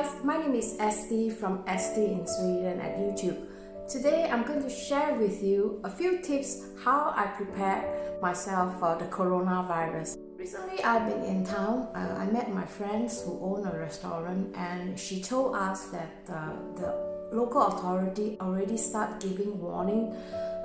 guys, my name is Esti from Esti in Sweden at YouTube. Today I'm going to share with you a few tips how I prepare myself for the coronavirus. Recently I've been in town. I met my friends who own a restaurant, and she told us that the local authority already start giving warning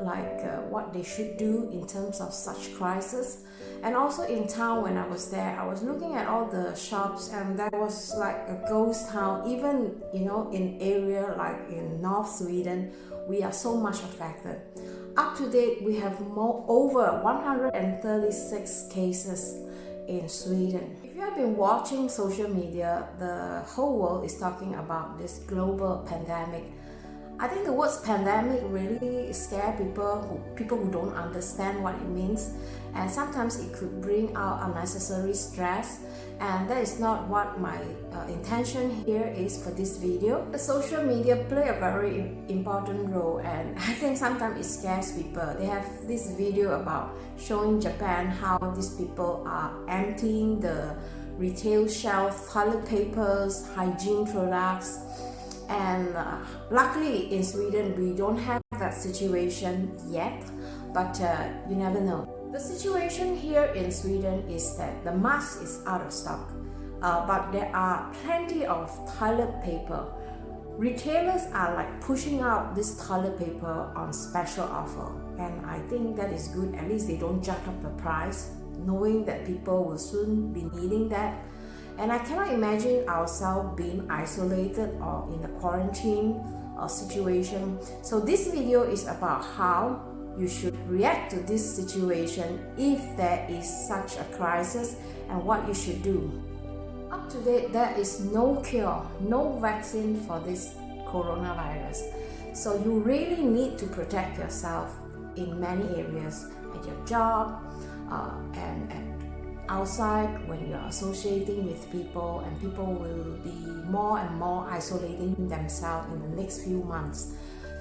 like what they should do in terms of such crisis. And also in town, when I was there, I was looking at all the shops, and there was like a ghost town. Even in area like in North Sweden, we are so much affected. Up to date, we have over 136 cases in Sweden. If you have been watching social media, the whole world is talking about this global pandemic. I think the word pandemic really scare people who don't understand what it means, and sometimes it could bring out unnecessary stress, and that is not what my intention here is for this video. The social media play a very important role, and I think sometimes it scares people. They have this video about showing Japan how these people are emptying the retail shelf, toilet papers, hygiene products. And luckily in Sweden we don't have that situation yet, but you never know. The situation here in Sweden is that the mask is out of stock, but there are plenty of toilet paper. Retailers are like pushing out this toilet paper on special offer, and I think that is good. At least they don't jack up the price, knowing that people will soon be needing that. And I cannot imagine ourselves being isolated or in a quarantine situation. So this video is about how you should react to this situation if there is such a crisis, and what you should do. Up to date, there is no cure, no vaccine for this coronavirus. So you really need to protect yourself in many areas, at your job and outside when you're associating with people, and people will be more and more isolating themselves in the next few months.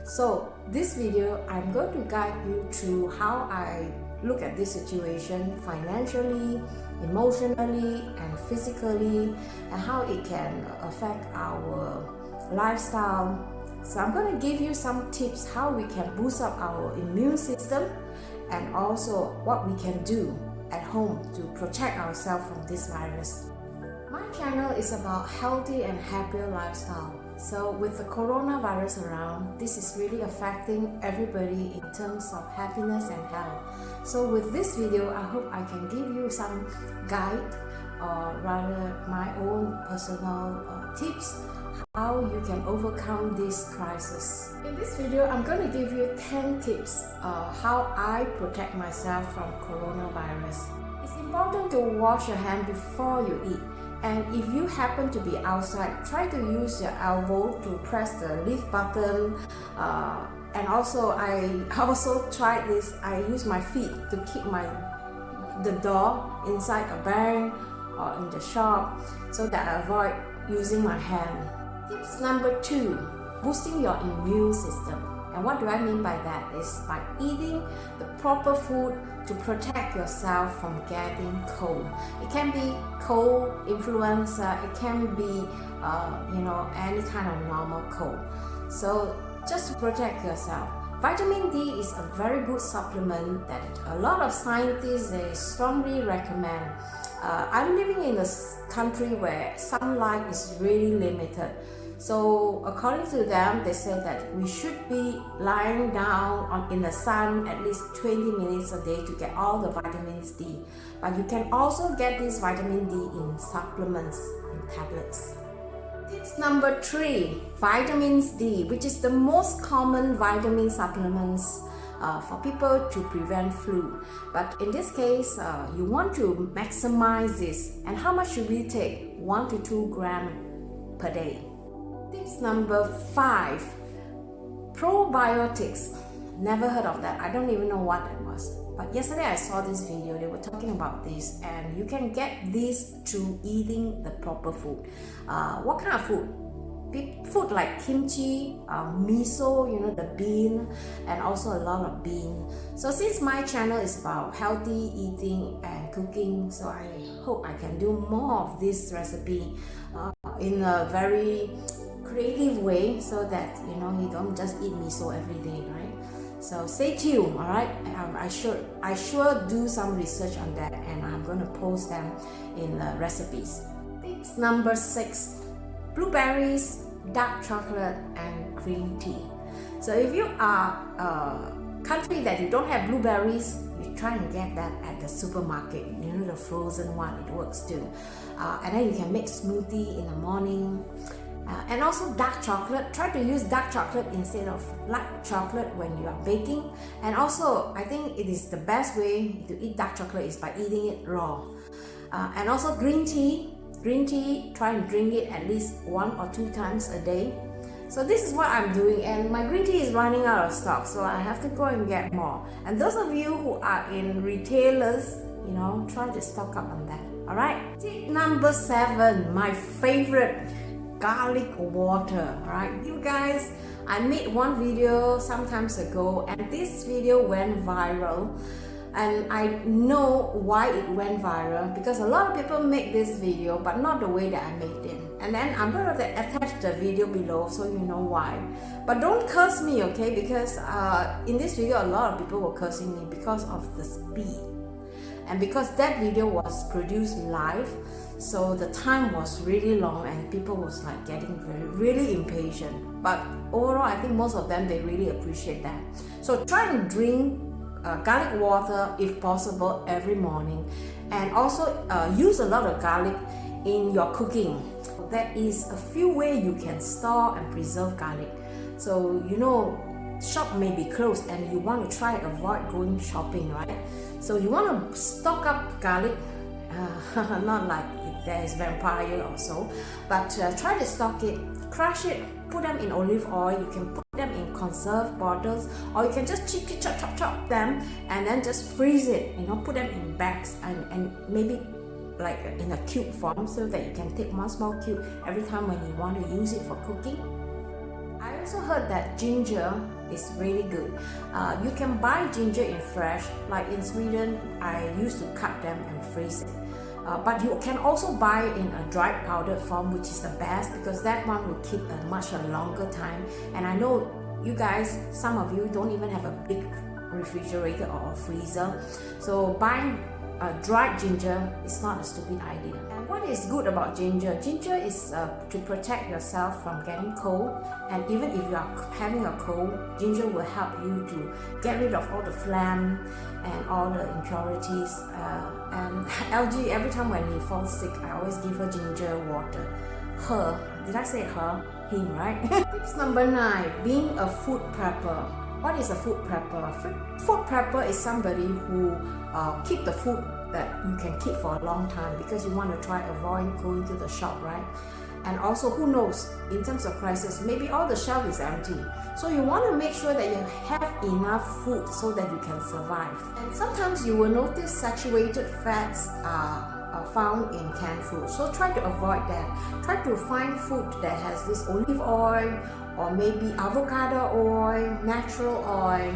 So this video, I'm going to guide you through how I look at this situation financially, emotionally and physically, and how it can affect our lifestyle. So I'm going to give you some tips how we can boost up our immune system, and also what we can do at home to protect ourselves from this virus. My channel is about healthy and happier lifestyle. So with the coronavirus around, this is really affecting everybody in terms of happiness and health. So with this video, I hope I can give you some guide, or rather my own personal tips how you can overcome this crisis. In this video, I'm going to give you 10 tips how I protect myself from coronavirus. It's important to wash your hand before you eat. And if you happen to be outside, try to use your elbow to press the lift button. And also, I also tried this. I use my feet to keep the door inside a bank or in the shop, so that I avoid using my hand. Tips number 2, boosting your immune system. And what do I mean by that is by eating the proper food to protect yourself from getting cold. It can be cold, influenza, it can be any kind of normal cold. So just to protect yourself. Vitamin D is a very good supplement that a lot of scientists, they strongly recommend. I'm living in a country where sunlight is really limited. So according to them, they say that we should be lying down in the sun at least 20 minutes a day to get all the vitamins D. But you can also get this vitamin D in supplements, in tablets. Tips number 3, vitamins D, which is the most common vitamin supplements for people to prevent flu. But in this case, you want to maximize this. And how much should we take? 1 to 2 grams per day. Tips number 5, probiotics. Never heard of that. I don't even know what that was. But yesterday I saw this video, they were talking about this, and you can get this through eating the proper food. What kind of food? Food like kimchi, miso, the bean, and also a lot of bean. So since my channel is about healthy eating and cooking, so I hope I can do more of this recipe. in a very creative way, so that you don't just eat miso every day, right? So stay tuned, all right? I sure do some research on that, and I'm going to post them in recipes. Tips number 6: blueberries, dark chocolate, and green tea. So if you are a country that you don't have blueberries, you try and get that at the supermarket. The frozen one, it works too. And then you can make smoothie in the morning. And also dark chocolate. Try to use dark chocolate instead of light chocolate when you are baking. And also, I think it is the best way to eat dark chocolate is by eating it raw. And also green tea. Green tea, try and drink it at least 1 or 2 times a day. So this is what I'm doing, and my green tea is running out of stock, so I have to go and get more. And those of you who are in retailers, try to stock up on that. All right. Tip number 7, my favorite, garlic water. All right, you guys, I made one video some times ago, and this video went viral. And I know why it went viral, because a lot of people make this video but not the way that I made it. And then I'm going to attach the video below so you know why. But don't curse me, okay? Because in this video a lot of people were cursing me because of the speed. And because that video was produced live, so the time was really long and people was like getting really impatient. But overall, I think most of them, they really appreciate that. So try and drink garlic water if possible every morning, and also use a lot of garlic in your cooking. There is a few ways you can store and preserve garlic. So shop may be closed and you want to try avoid going shopping, right? So you want to stock up garlic, not like there is vampire or so, but try to stock it, crush it, put them in olive oil. You can put them in conserve bottles, or you can just chop them and then just freeze it, put them in bags and maybe like in a cube form, so that you can take one small cube every time when you want to use it for cooking. I also heard that ginger is really good. You can buy ginger in fresh, like in Sweden I used to cut them and freeze it. But you can also buy in a dried powdered form, which is the best, because that one will keep a much longer time. And I know you guys, some of you don't even have a big refrigerator or a freezer, so buying dried ginger is not a stupid idea. And what is good about ginger? Ginger is to protect yourself from getting cold, and even if you are having a cold, ginger will help you to get rid of all the phlegm and all the impurities. And LG, every time when he falls sick, I always give her ginger water. Her, did I say her? Him, right? Tips number 9, being a food prepper. What is a food prepper? Food prepper is somebody who keep the food that you can keep for a long time, because you want to try avoid going to the shop, right? And also, who knows, in terms of crisis, maybe all the shelf is empty. So you want to make sure that you have enough food so that you can survive. And sometimes you will notice saturated fats are found in canned food. So try to avoid that. Try to find food that has this olive oil, or maybe avocado oil, natural oil,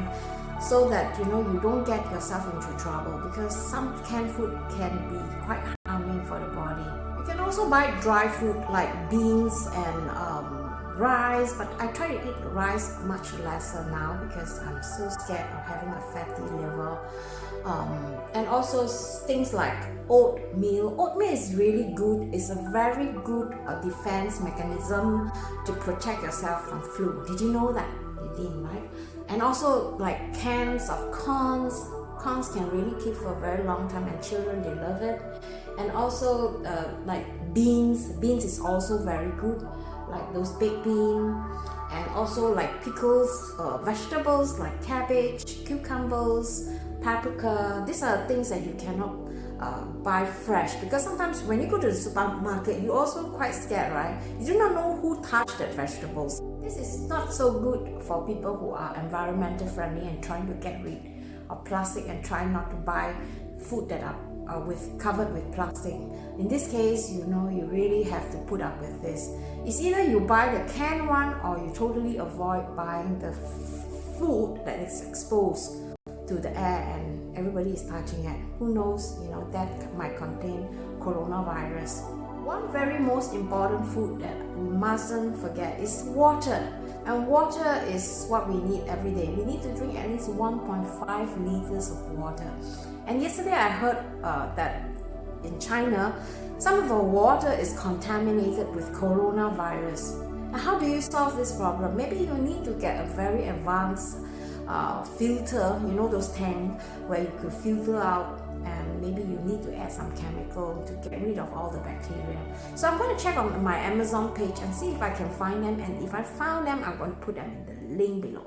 so that you don't get yourself into trouble, because some canned food can be quite harming for the body. You can also buy dry food like beans and rice, but I try to eat rice much lesser now because I'm so scared of having a fatty liver. And also things like oatmeal. Oatmeal is really good. It's a very good defense mechanism to protect yourself from flu. Did you know that? You didn't, right? And also like cans of corns. Corns can really keep for a very long time, and children, they love it. And also like beans. Beans is also very good, like those baked beans. And also like pickles, vegetables like cabbage, cucumbers, paprika. These are things that you cannot buy fresh, because sometimes when you go to the supermarket, you're also quite scared, right? You do not know who touched the vegetables. This is not so good for people who are environmental friendly and trying to get rid of plastic and trying not to buy food that are covered with plastic. In this case, you really have to put up with this. It's either you buy the canned one, or you totally avoid buying the food that is exposed to the air and everybody is touching it. Who knows, that might contain coronavirus. One very most important food that we mustn't forget is water. And water is what we need every day. We need to drink at least 1.5 liters of water. And yesterday I heard that in China, some of our water is contaminated with coronavirus. Now, how do you solve this problem? Maybe you need to get a very advanced filter, you know, those tanks where you could filter out, and maybe you need to add some chemical to get rid of all the bacteria. So I'm going to check on my Amazon page and see if I can find them, and if I found them, I'm going to put them in the link below.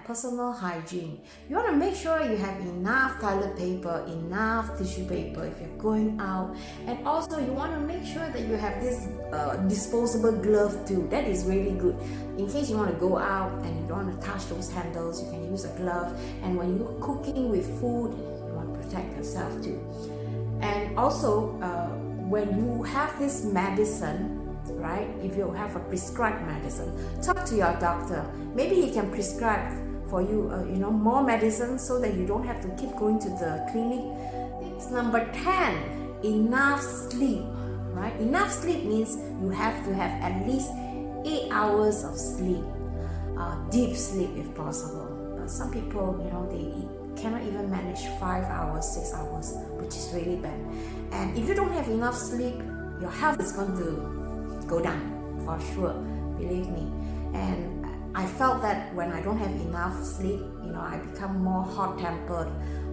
Personal hygiene. You want to make sure you have enough toilet paper, enough tissue paper if you're going out, and also you want to make sure that you have this disposable glove too. That is really good. In case you want to go out and you don't want to touch those handles, you can use a glove. And when you're cooking with food, you want to protect yourself too. And also, when you have this medicine, right? If you have a prescribed medicine, talk to your doctor. Maybe he can prescribe for you, more medicine so that you don't have to keep going to the clinic. Tips number 10: enough sleep. Right? Enough sleep means you have to have at least 8 hours of sleep, deep sleep if possible. Some people, they cannot even manage 5 hours, 6 hours, which is really bad. And if you don't have enough sleep, your health is going to go down for sure, believe me. And I felt that when I don't have enough sleep, I become more hot-tempered,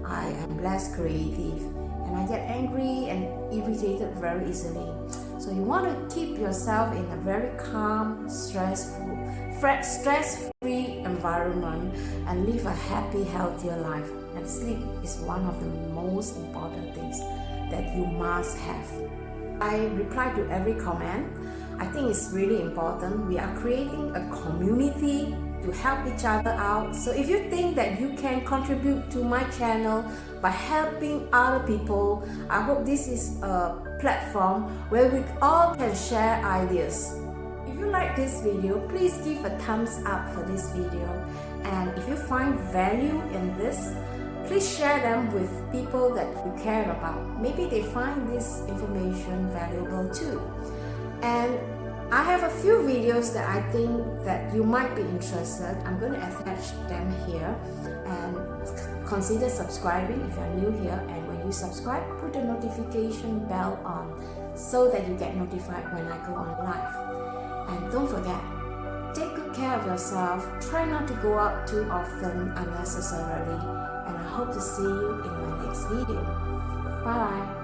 I am less creative, and I get angry and irritated very easily. So you want to keep yourself in a very calm, stress-free environment and live a happy, healthier life. And sleep is one of the most important things that you must have. I reply to every comment. I think it's really important. We are creating a community to help each other out. So if you think that you can contribute to my channel by helping other people, I hope this is a platform where we all can share ideas. If you like this video, please give a thumbs up for this video. And if you find value in this, please share them with people that you care about. Maybe they find this information valuable too. And I have a few videos that I think that you might be interested. I'm going to attach them here, and consider subscribing if you're new here. And when you subscribe, put the notification bell on so that you get notified when I go on live. And don't forget, take good care of yourself. Try not to go out too often unnecessarily. And I hope to see you in my next video. Bye.